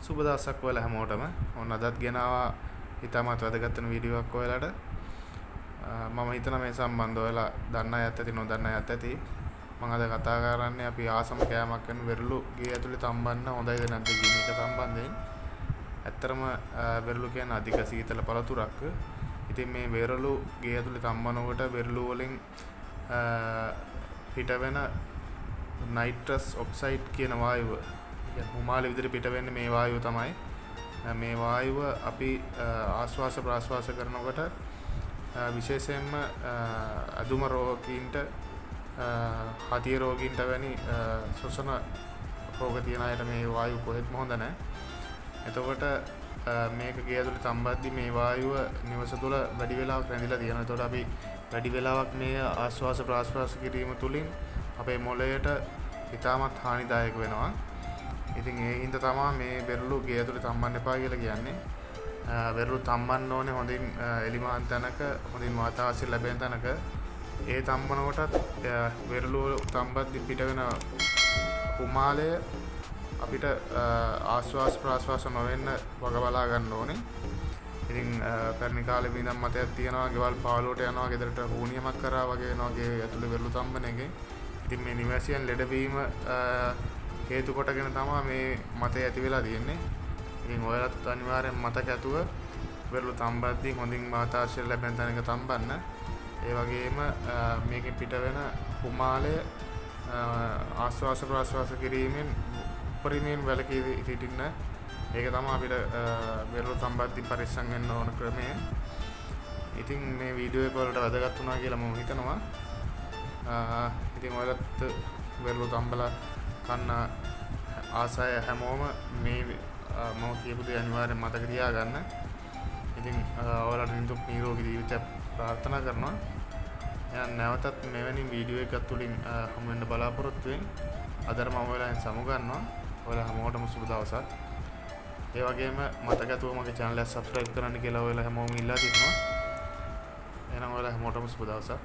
සුබ දවසක් ඔයාලා හැමෝටම. ඔන්න අදත් ගෙනාවා ඉතාමත් වැදගත් වෙන වීඩියෝ එකක් ඔයාලට. මම හිතනවා මේ සම්බන්ධව ඔයාලා දන්න අයත් ඇති නොදන්න අයත් ඇති. මම අද කතා කරන්නේ අපි ආසම කෑමක් වෙන වෙරළු ගේ ඇතුලේ තම්බන්න හොඳයිද නැද්ද කියන එක සම්බන්ධයෙන්. ඇත්තරම වෙරළු කියන්නේ අධික සීතල පළතුරක්. ඉතින් මේ වෙරළු ගේ ඇතුලේ තම්බනකොට වෙරළු වලින් පිට වෙන නයිට්‍රස් ඔක්සයිඩ් කියන වායුව හුමාලි විදිහට පිට වෙන්නේ මේ වායුව තමයි. මේ වායුව අපි ආශ්වාස ප්‍රාශ්වාස කරනකොට විශේෂයෙන්ම අදුම රෝගීන්ට හතිය රෝගීන්ට වැනි ශ්වසන රෝග තියෙන අයට මේ වායුව කොහෙත්ම හොඳ නැහැ. එතකොට මේක ගේ ඇතුලේ තම්බද්දි මේ වායුව නිවස තුළ වැඩි වෙලාවක් රැඳිලා තියෙනවා. එතකොට අපි වැඩි වෙලාවක් මේ ආශ්වාස ප්‍රාශ්වාස කිරීම තුළින් අපේ මොළයට ඉතාමත් හානිදායක වෙනවා. ඉතින් ඒ හින්දා තමයි මේ වෙරළු ගේ ඇතුලේ තම්බන්න එපා කියලා කියන්නේ. වෙරළු තම්බන්න ඕනේ හොඳින් එලිමහන් තැනක, හොඳින් වාතාවරණය ලැබෙන තැනක. ඒ තම්බනකොටත් වෙරළු තම්බද්දි පිට වෙන හුමාලය අපිට ආශ්වාස ප්‍රාශ්වාස නොවෙන්න වග බලා ගන්න ඕනේ. ඉතින් පැරණි කාලේ ඉඳන් මතයක් තියෙනවා ගෙවල් පාළුවට යනවා ගෙදරට හුනියමක් කරා වගේ වෙනවා ගේ ඇතුලේ වෙරළු තම්බන එකේ. ඉතින් මේ නිවාසියන් ලෙඩවීම හේතු කොටගෙන තමයි මේ මතය ඇති වෙලා තියෙන්නේ. ඉතින් ඔයාලත් අනිවාර්යෙන් මතක ඇතුව වෙරළු තම්බද්දී හොඳින් වාතාශ්‍රය ලැබෙන තැනක තම්බන්න. ඒ වගේම මේකෙන් පිට වෙන හුමාලය ආශ්වාස ප්‍රාශ්වාස කිරීමෙන් උපරිමයෙන් වැළකී සිටින්න. ඒක තමයි අපිට වෙරළු තම්බද්දී පරිස්සම් වෙන්න ඕන ක්‍රමය. ඉතින් මේ වීඩියෝ එක වලට වැදගත් වුණා කියලා මම හිතනවා. ඉතින් ඔයාලත් වෙරළු තම්බලා කන්න ආසය හැමෝම මේ මම කියපු දේ අනිවාර්යෙන් මතක තියාගන්න. ඉතින් ඔයාලට නිදුක් නිරෝගී ජීවිතයක් ප්‍රාර්ථනා කරනවා. එහෙනම් නැවතත් මෙවැනි වීඩියෝ එකක් තුලින් හමු වෙන්න බලාපොරොත්තු වෙමින් අදට මම ඔයාලෙන් සමු ගන්නවා. ඔයාලා හැමෝටම සුබ දවසක්. ඒ වගේම මතක ඇතුව මගේ channel එක subscribe කරන්න කියලා ඔයාලා හැමෝම ඉල්ලා සිටිනවා. එහෙනම් ඔයාලා හැමෝටම සුබ දවසක්.